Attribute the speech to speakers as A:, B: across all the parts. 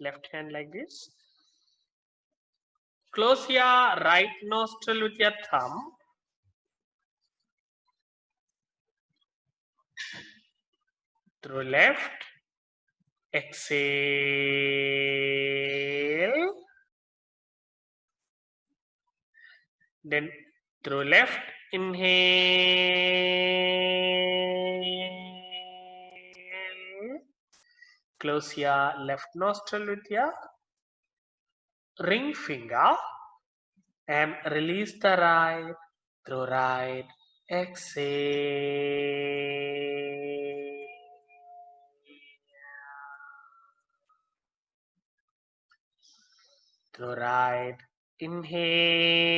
A: left hand like this. Close your right nostril with your thumb. Through left, exhale. Then through left, inhale. Close your left nostril with your ring finger and release the right through right. Exhale. Through right. Inhale.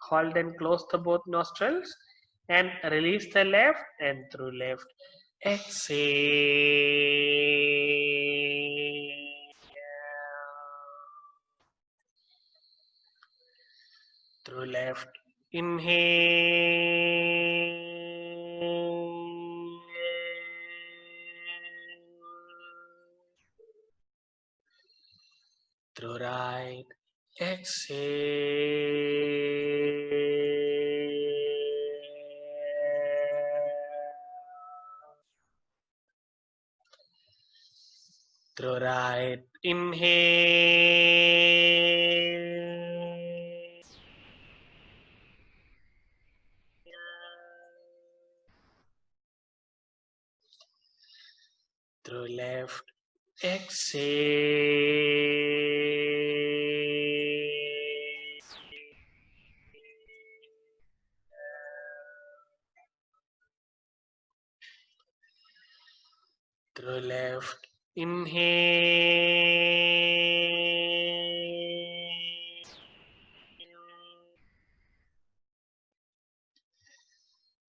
A: Hold and close the both nostrils and release the left and through left. Exhale. Through left. Inhale. Through right. Exhale. Through right. Inhale. Through left. Exhale. Through left. Inhale.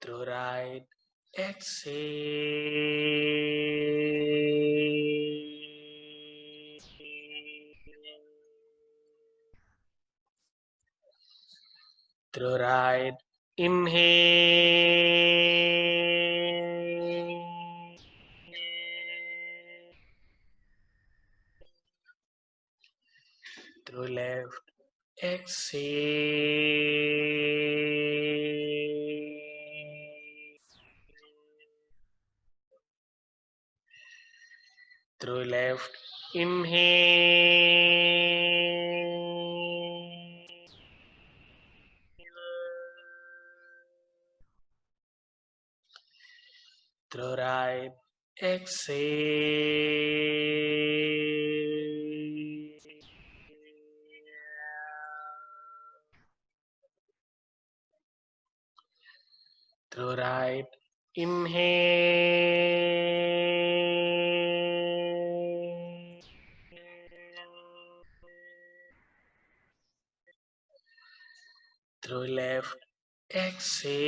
A: Through right. Exhale. Through right. Inhale. Through left. Exhale. Through left. Inhale. Through right. Exhale. Through right. Inhale. Through left. Exhale.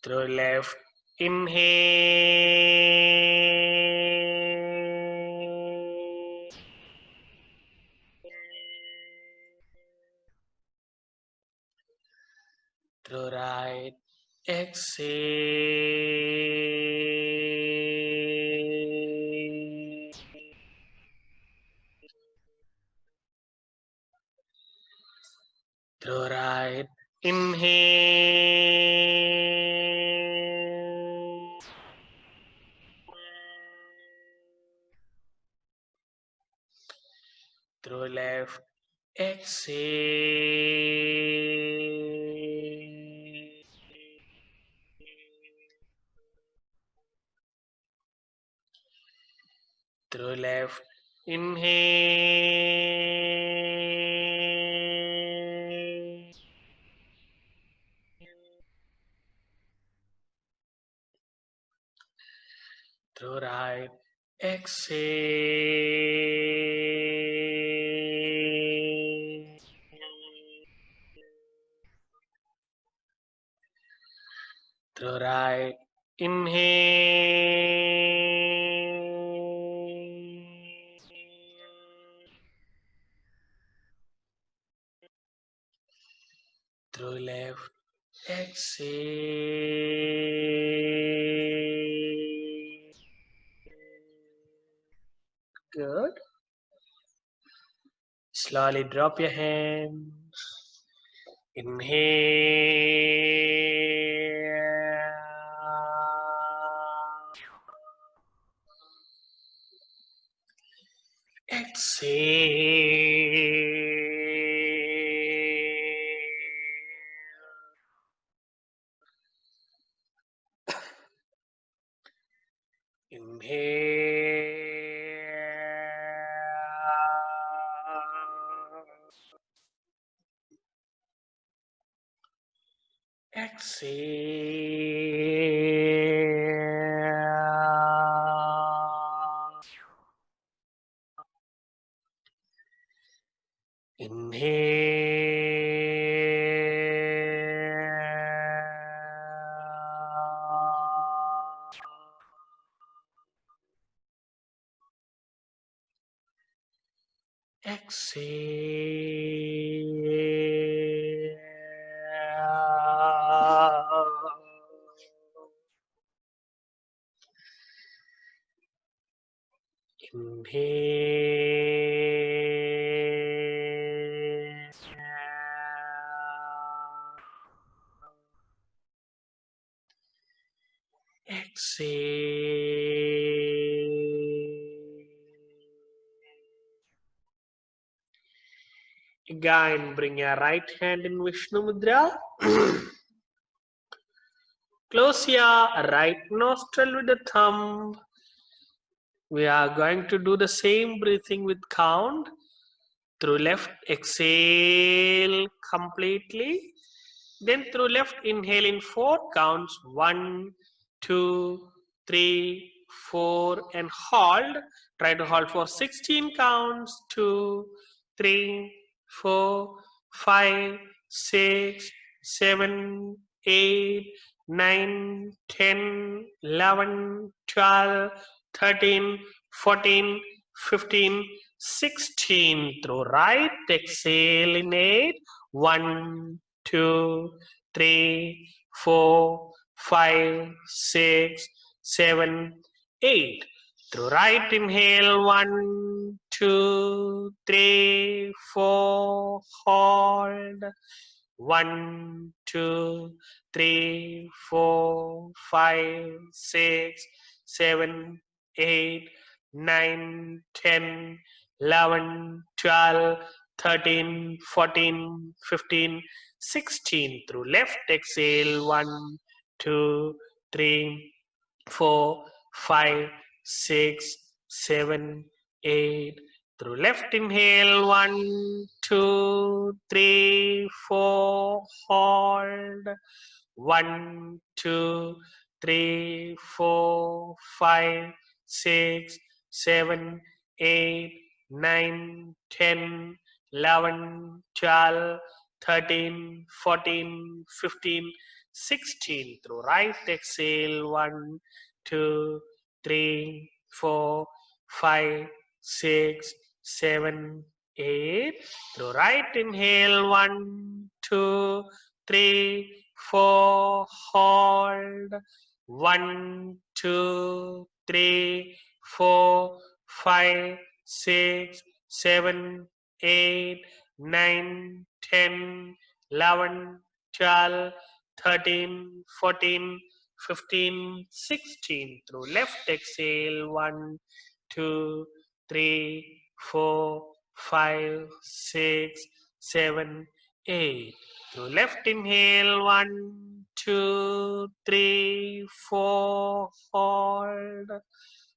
A: Through left. Inhale. Through right. Exhale. Through right. Inhale. Through left. Exhale. Through left. Inhale. Through right. Exhale. Through right. Inhale. through left. Exhale. Good. Slowly drop your hands. Inhale. Exhale. Inhale. Exhale. Inhale. Exhale. Inhale. Exhale. Again, bring your right hand in Vishnu Mudra. Close your right nostril with the thumb. We are going to do the same breathing with count. Through left, exhale completely. Then through left, inhale in 4 counts. 1, 2, 3, 4, and hold. Try to hold for 16 counts. 2, 3, 4, 5, 6, 7, 8, 9, 10, 11, 12, 13, 14, 15, 16. Through right, exhale in 8. 1, 2, 3, 4, 5, 6, 7, 8. Through right, inhale 1, 2, 3, 4, hold. 1, 2, 3, 4, 5, 6, 7, 8, 9, 10, 11, 12, 13, 14, 15, 16. Through left, exhale 1, 2, 3, 4, 5, 6, 7, 8. Through left, inhale 1, 2, 3, 4, hold. 1, 2, 3, 4, 5, 6, 7, 8, 9, 10, 11, 12, 13, 14, 15, 16. Through right, exhale 1, 2, 3, 4, 5, 6, 7, 8. Through right, inhale 1, 2, 3, 4, hold. 1, 2, 3, 4, 5, 6, 7, 8, 9, 10, 11, 12, 13, 14, 15, 16. Through left, exhale 1, 2, 3, 4, 5, 6, 7, 8. Through left, inhale 1, 2, 3, 4, hold.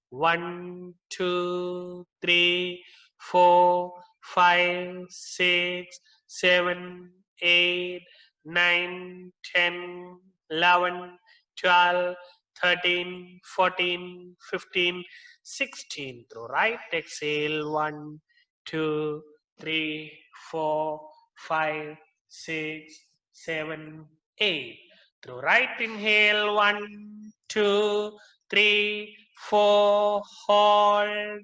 A: 1, 2, 3, 4, 5, 6, 7, 8, 9, 10, 11, 12, 13, 14, 15, 16. Through right, exhale 1, 2, 3, 4, 5, 6, 7, 8. Through right, inhale 1, 2, 3, 4, hold.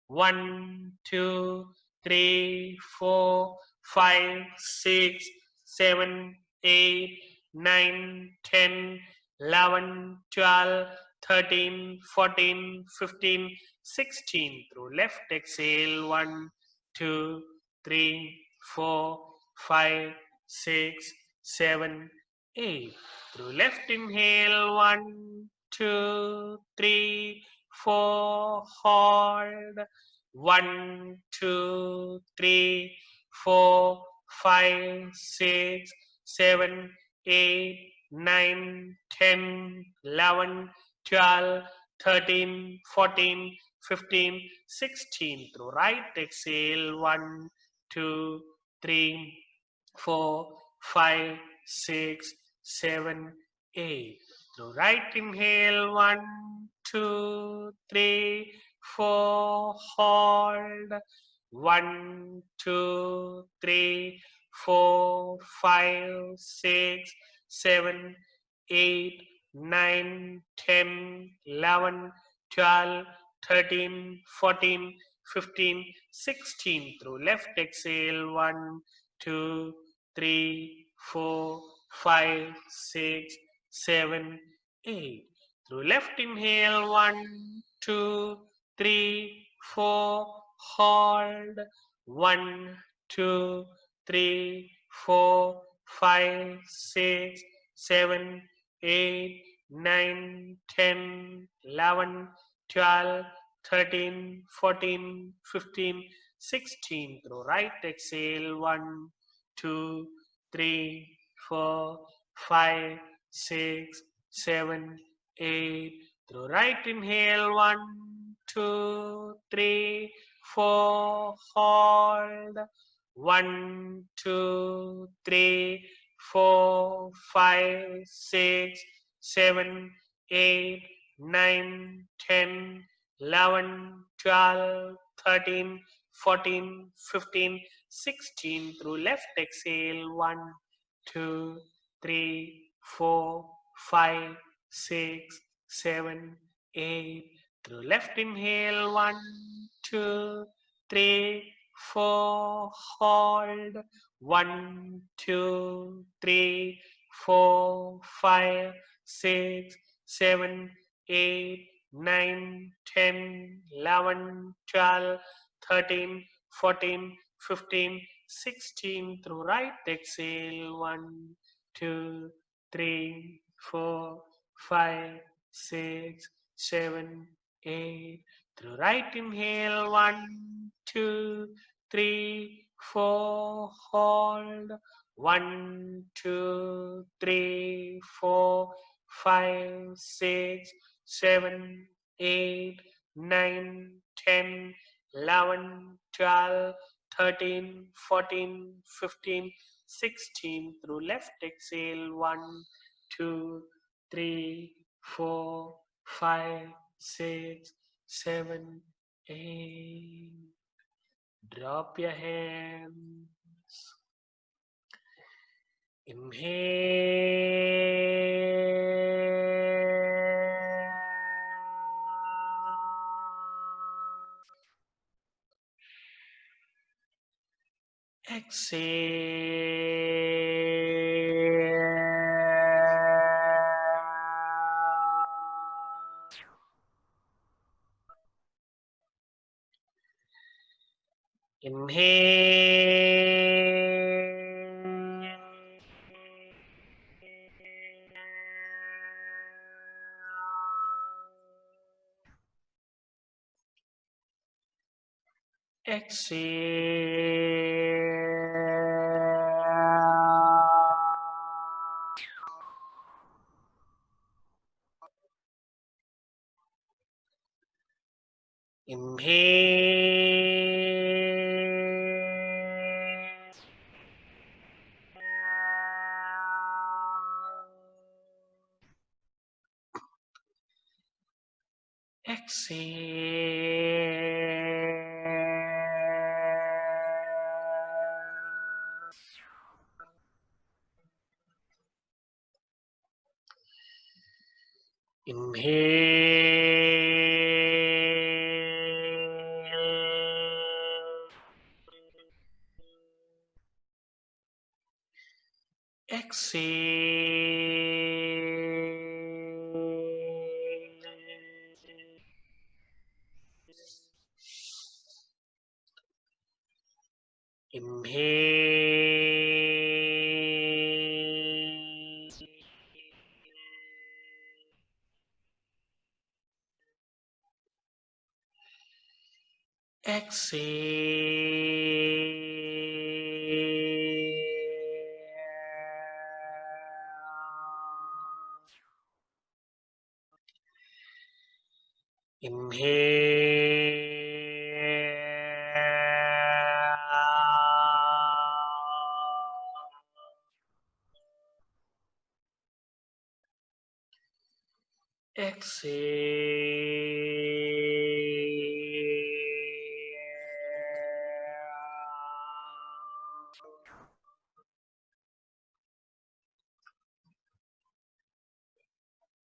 A: 1, 2, 3, 4, 5, 6, 7, 8, 9, 10, 11, 12, 13, 14, 15, 16. Through left, exhale. 1, 2, 3, 4, 5, 6, 7, 8. Through left, inhale. 1, 2, 3, 4. Hold. 1, 2, 3, 4, 5, 6, 7, 8, 9, 10, 11, 12, 13, 14, 15, 16. Through right, exhale. 1, 2, 3, 4, 5, 6, 7, 8. Through right, inhale. 1, 2, 3, 4. Hold. 1, 2, 3, 4, 5, 6, 7, 8, 9, 10, 11, 12, 13, 14, 15, 16. Through left, exhale. 1, 2, 3, 4, 5, 6, 7, 8. Through left, inhale. 1, 2, 3, 4. Hold. 1, 2, 3, 4, 5, 6, 7, 8, 9, 10, 11, 12, 13, 14, 15, 16. Through right, exhale. 1, 2, 3, 4, 5, 6, 7, 8. Through right, inhale. 1, 2, 3, 4. Hold. 1, 2, 3, 4, 5, 6, 7, 8, 9, 10, 11, 12, 13, 14, 15, 16. Through left, exhale. 1, 2, 3, 4, 5, 6, 7, 8. Through left, inhale. 1, 2, 3, 4. Hold. 1, 2, 3, 4, 5, 6, 7, 8, 9, 10, 11, 12, 13, 14, 15, 16. Through right, exhale. 1, 2, 3, 4, 5, 6, 7, 8. Through right, inhale. 1, 2, 3, 4. Hold. 1, 2, 3, 4, 5, 6, 7, 8, 9, 10, 11, 12, 13, 14, 15, 16. Through left, exhale. 1, 2, 3, 4, 5, 6, 7, 8. Drop your hands. Inhale.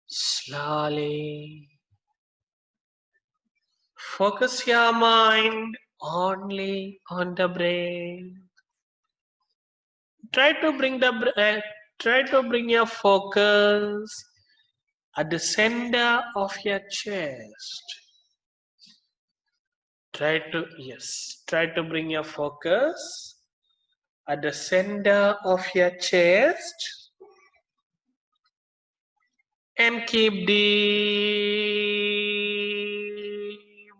A: Slowly focus your mind only on the brain. Try to bring your focus at the center of your chest. Try to bring your focus at the center of your chest and keep deep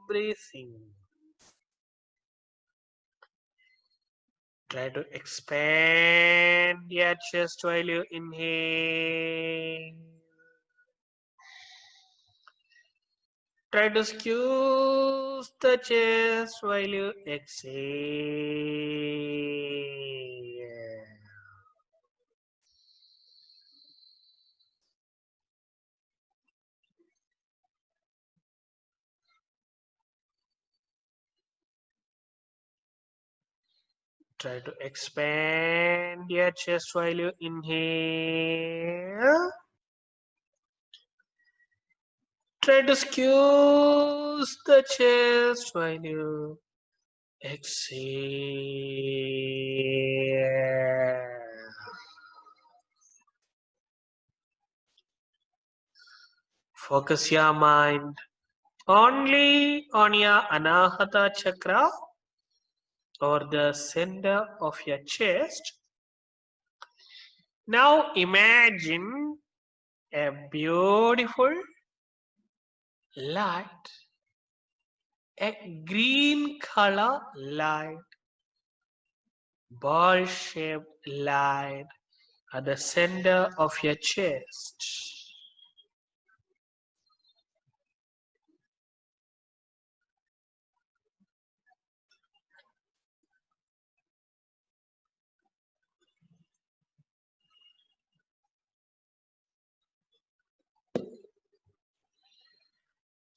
A: breathing. Try to expand your chest while you inhale. Try to squeeze the chest while you exhale. Try to expand your chest while you inhale. Try to squeeze the chest while you exhale. Focus your mind only on your Anahata chakra or the center of your chest. Now imagine a beautiful light, a green color light, ball shaped light at the center of your chest.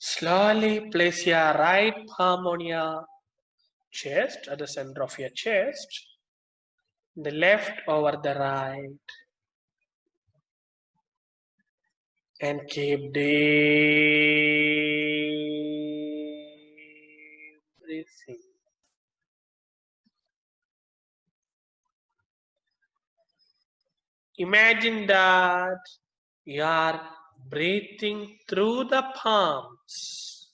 A: Slowly place your right palm on your chest, at the center of your chest, the left over the right, and keep deep breathing. Imagine that you are breathing through the palms.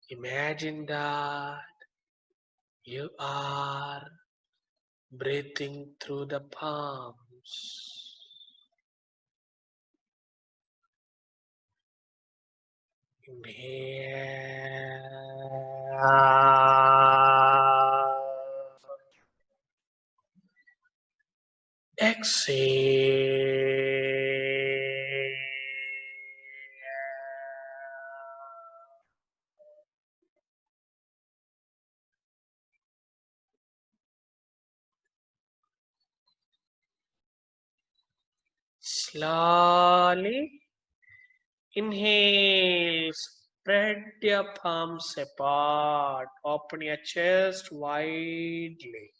A: Imagine that you are breathing through the palms. Exhale. Slowly inhale, spread your palms apart, open your chest widely.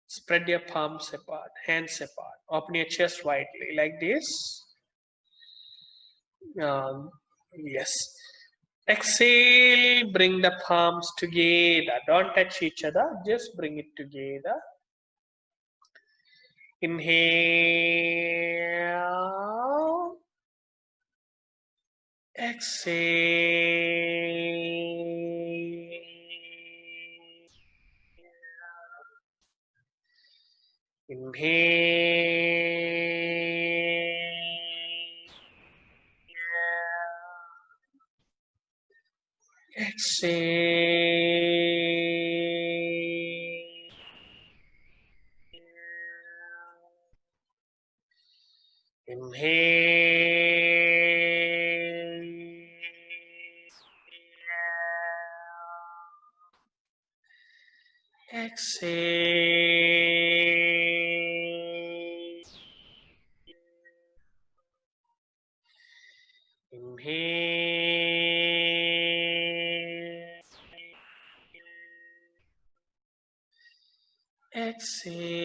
A: Spread your palms apart, hands apart, open your chest widely like this. Yes. Exhale, bring the palms together. Don't touch each other, just bring it together. Inhale. Exhale. Inhale. Exhale. Inhale. Exhale. Inhale. Exhale.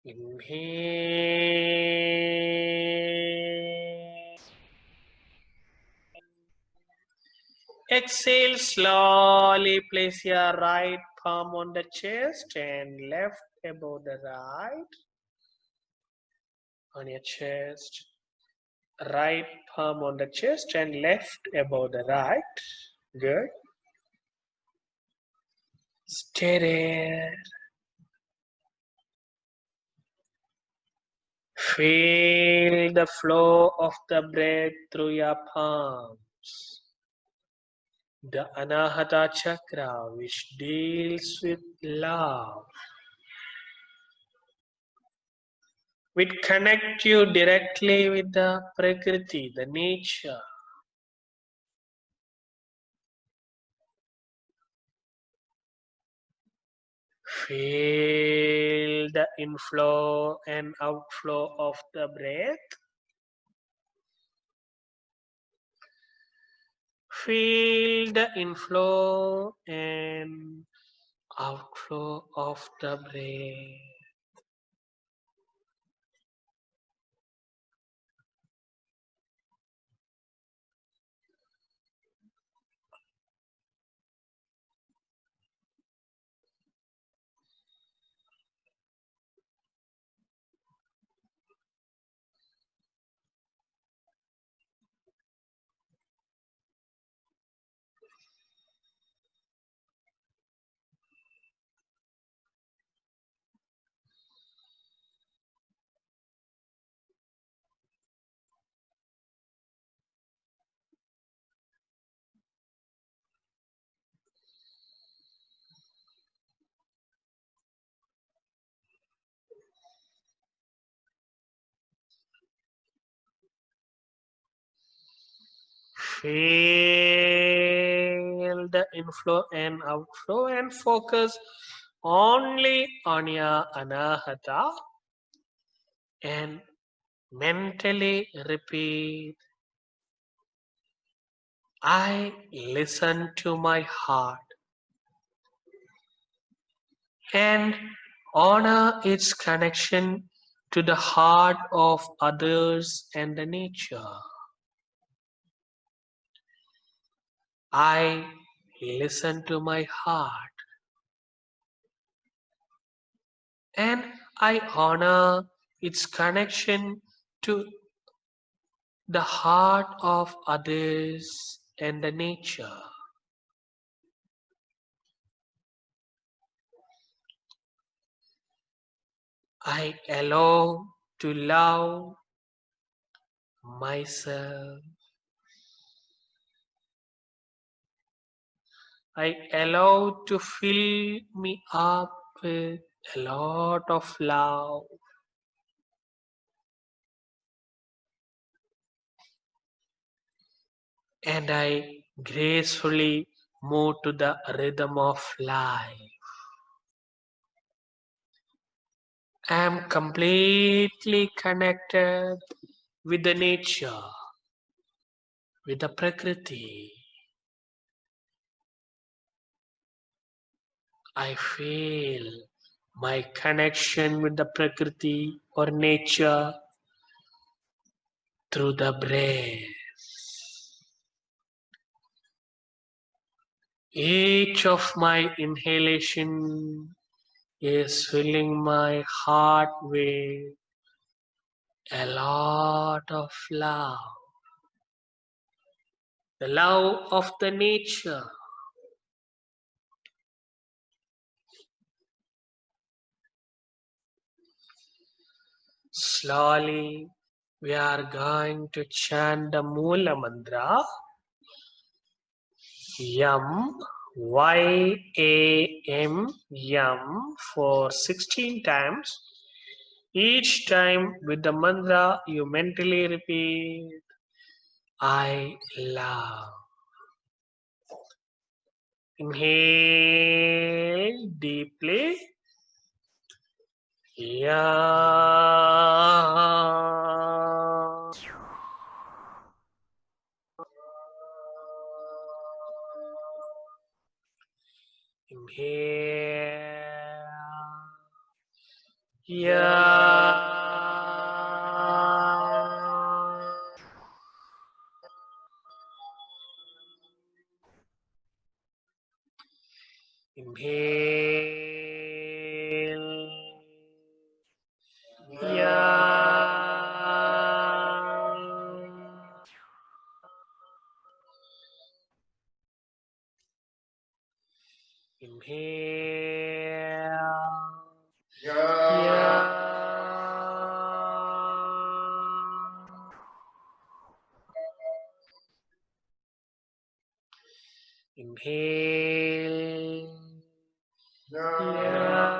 A: Inhale. Exhale, slowly place your right palm on the chest and left above the right on your chest. Right palm on the chest and left above the right. Good. Stay there. Feel the flow of the breath through your palms. The Anahata Chakra, which deals with love, which connect you directly with the Prakriti, the nature. Feel the inflow and outflow of the breath. Feel the inflow and outflow of the breath. Feel the inflow and outflow and focus only on your Anahata and mentally repeat, I listen to my heart and honor its connection to the heart of others and the nature. I listen to my heart and I honor its connection to the heart of others and the nature. I allow to love myself. I allow to fill me up with a lot of love. And I gracefully move to the rhythm of life. I am completely connected with the nature, with the Prakriti. I feel my connection with the Prakriti or nature through the breath. Each of my inhalation is filling my heart with a lot of love. The love of the nature. Slowly, we are going to chant the Mula Mantra. Yam, Y-A-M, Yam for 16 times. Each time with the mantra, you mentally repeat, I love. Inhale deeply. Yam. Inhale. Yam. Inhale. Yam.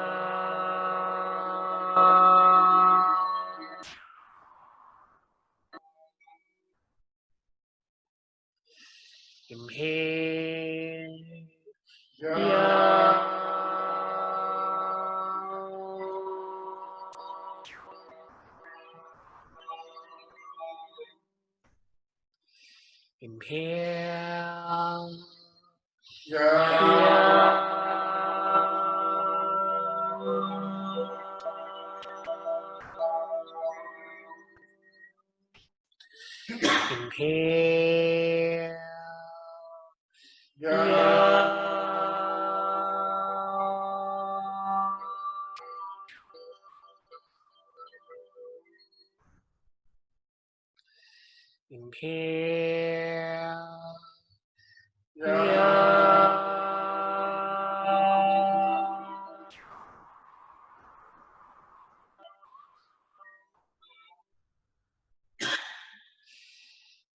A: Inhale. Inhale. Inhale. Inhale.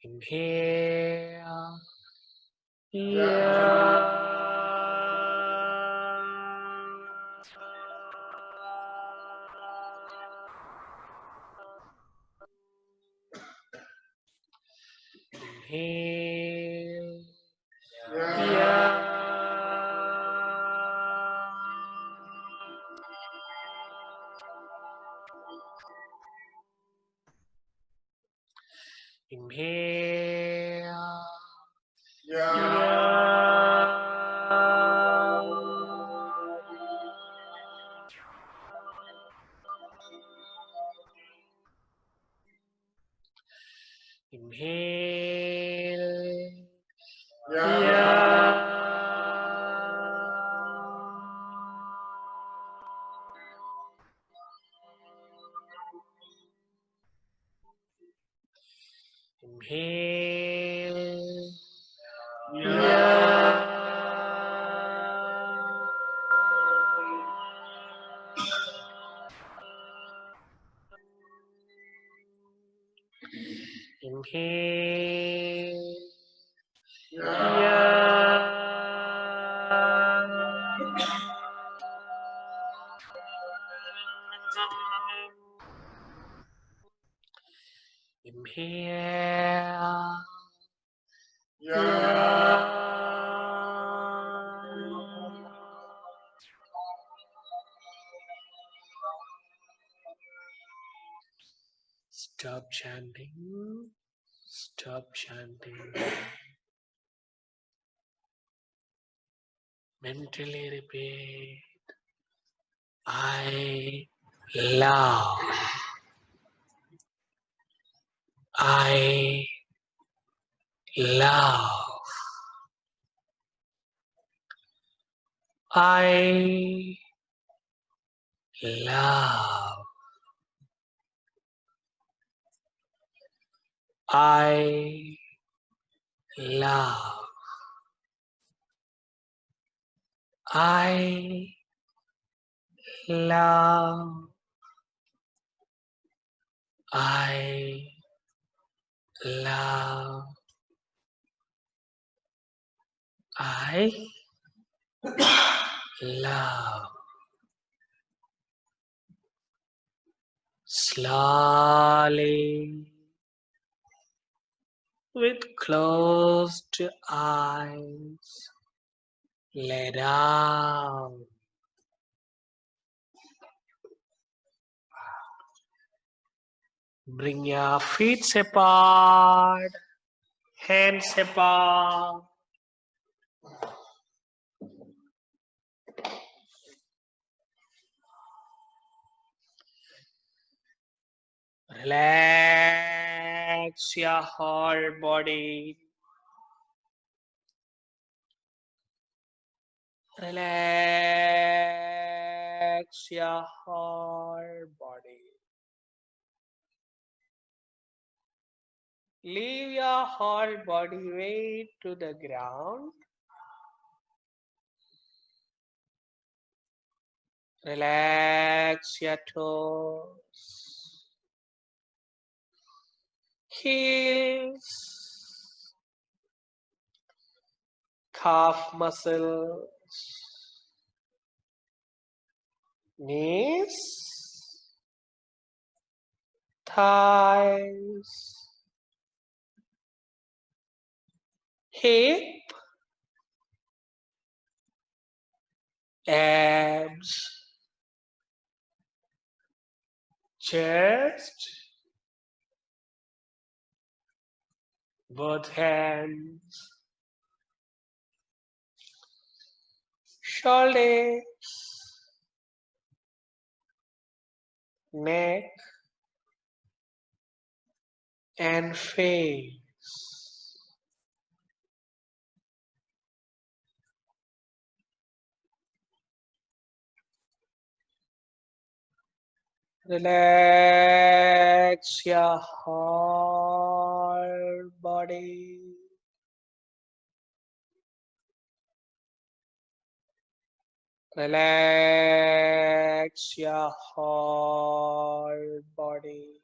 A: Inhale. Inhale. Inhale. Inhale. Inhale. Inhale. Inhale. Inhale. Stop chanting. Stop chanting. Mentally repeat, I love. I love. I love. I love. I love. I love. I love. Slowly, with closed eyes, lay down. Bring your feet apart, hands apart. Relax your whole body. Relax your whole body. Leave your whole body weight to the ground. Relax your toes, heels, calf muscles, knees, thighs, hip, abs, chest, both hands, shoulders, neck, and face. Relax your whole body. Relax your whole body.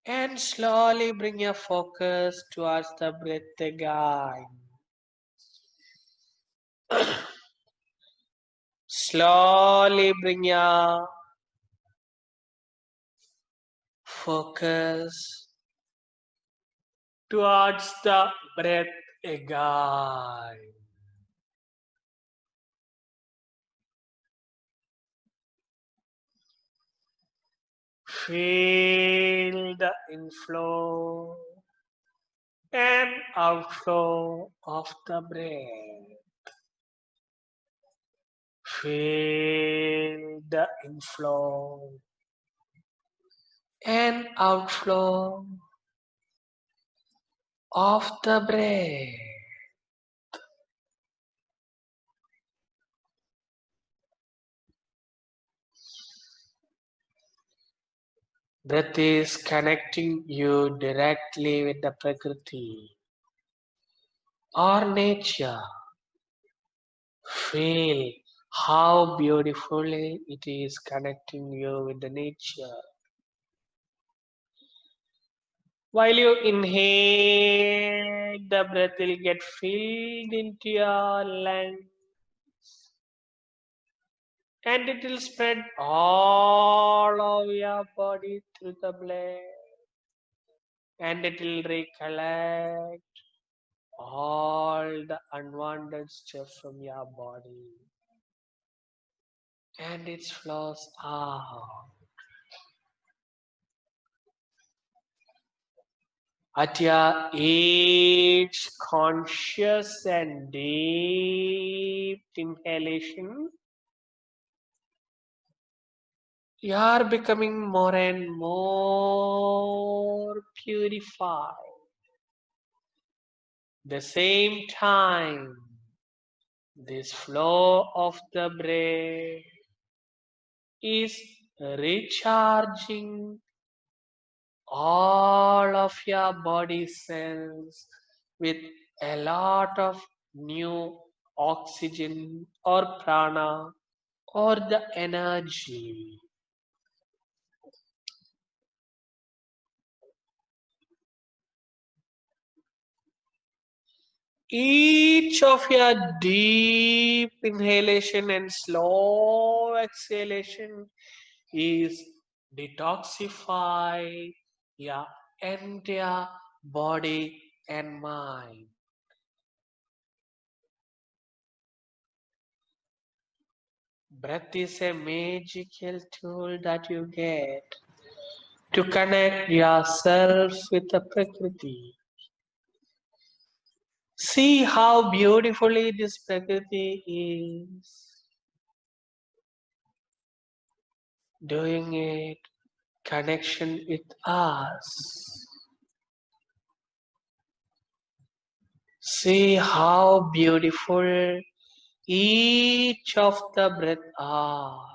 A: And slowly bring your focus towards the breath again. Slowly bring your focus towards the breath again. Feel the inflow and outflow of the breath. Feel the inflow and outflow of the breath. Breath is connecting you directly with the Prakriti or nature. Feel how beautifully it is connecting you with the nature. While you inhale, the breath will get filled into your lungs and it will spread all over your body through the blood and it will recollect all the unwanted stuff from your body.
B: and it flows out. At your each conscious and deep inhalation, you are becoming more and more purified. The same time, this flow of the breath is recharging all of your body cells with a lot of new oxygen or prana or the energy. Each of your deep inhalation and slow exhalation is detoxify your entire body and mind. Breath is a magical tool that you get to connect yourself with the Prakriti. See how beautifully this Prakriti is doing it, connection with us. See how beautiful each of the breath are.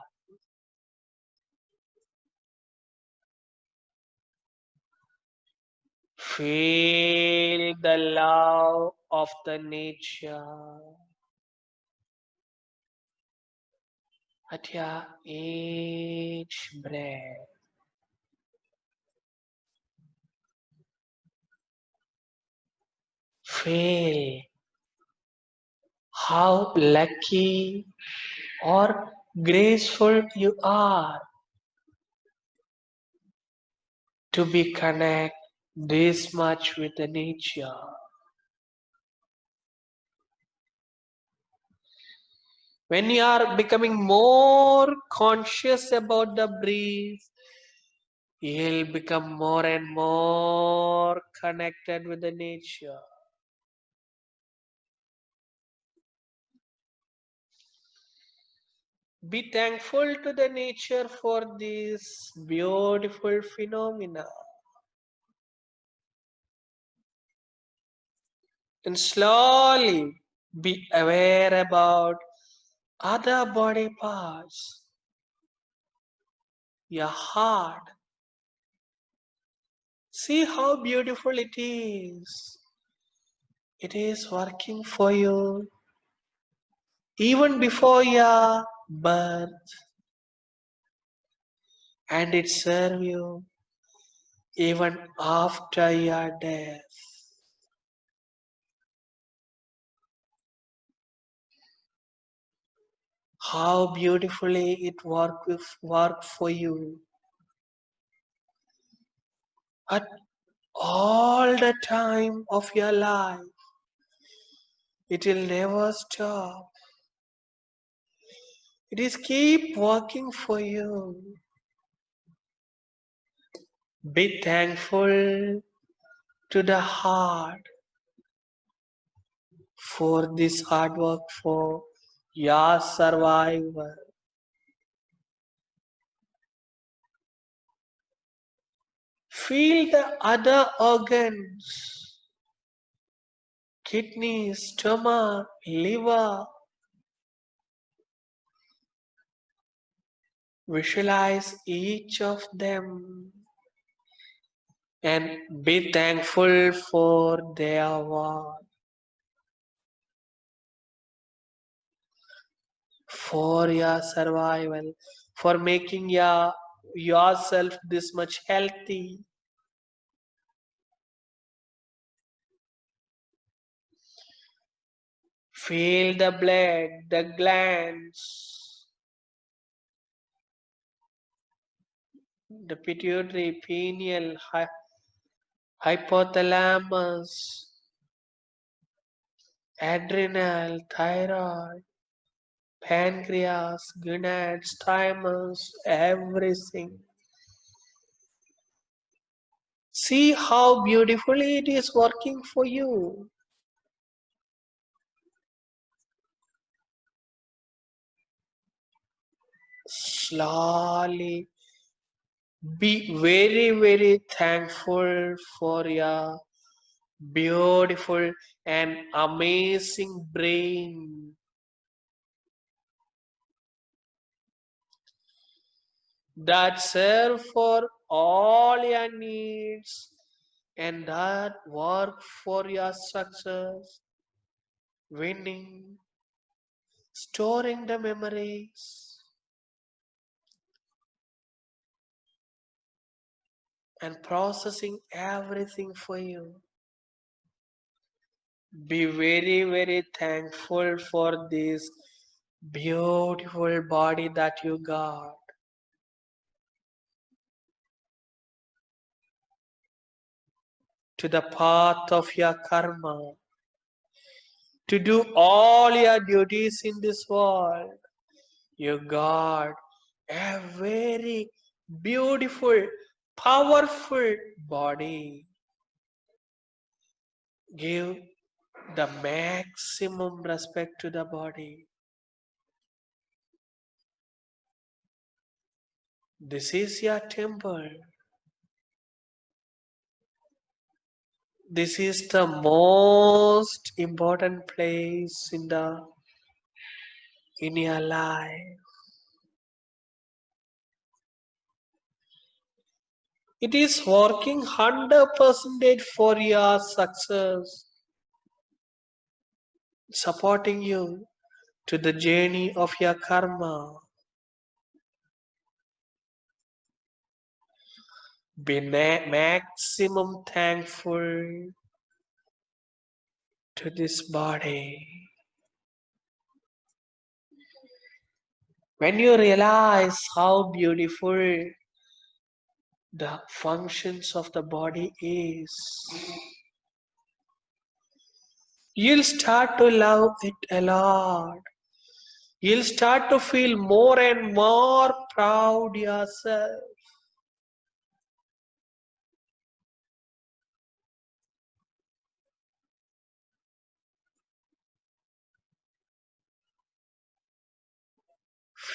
B: Feel the love of the nature at your each breath. Feel how lucky or graceful you are to be connected this much with the nature. When you are becoming more conscious about the breeze, you'll become more and more connected with the nature. Be thankful to the nature for this beautiful phenomena. And slowly be aware about other body parts, your heart. See how beautiful it is. It is working for you even before your birth, and it serves you even after your death. How beautifully it work for you at all the time of your life. It will never stop. It is keep working for you. Be thankful to the heart for this hard work for your survival. Feel the other organs, kidney, stomach, liver. Visualize each of them and be thankful for their work, for your survival, for making yourself this much healthy. Feel the blood, the glands, the pituitary, pineal, hypothalamus, adrenal, thyroid, pancreas, gonads, thymus, everything. See how beautifully it is working for you. Slowly be very, very thankful for your beautiful and amazing brain that serve for all your needs and that work for your success, winning, storing the memories, and processing everything for you. Be very, very thankful for this beautiful body that you got. To the path of your karma, to do all your duties in this world. You got a very beautiful, powerful body. Give the maximum respect to the body. This is your temple. This is the most important place in your life. It is working 100% for your success, supporting you to the journey of your karma. Be maximum thankful to this body. When you realize how beautiful the functions of the body is, you'll start to love it a lot. You'll start to feel more and more proud yourself.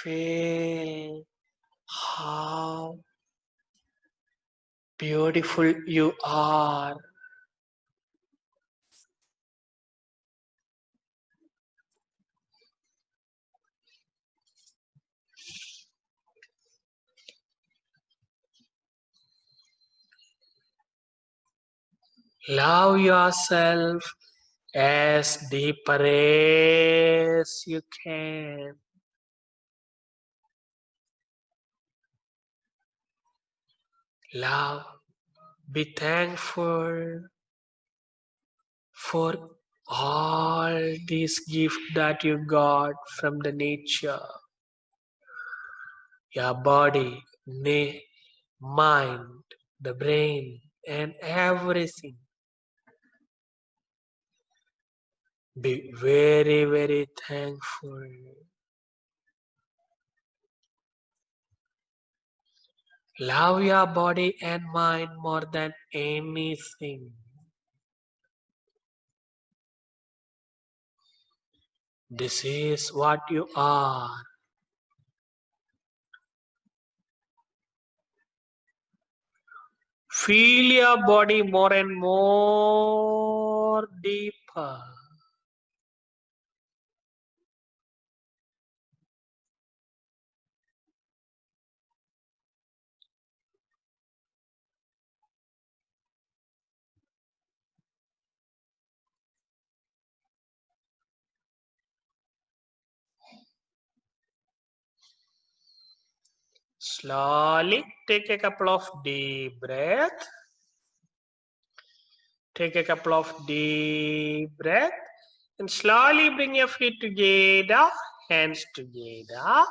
B: Feel how beautiful you are. Love yourself as deeper as you can. Love, be thankful for all these gifts that you got from the nature, your body, mind, the brain, and everything. Be very, very thankful. Love your body and mind more than anything. This is what you are. Feel your body more and more deeper. Slowly take a couple of deep breaths. Take a couple of deep breaths and slowly bring your feet together, hands together.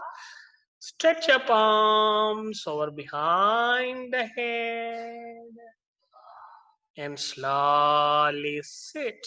B: Stretch your palms over behind the head and slowly sit.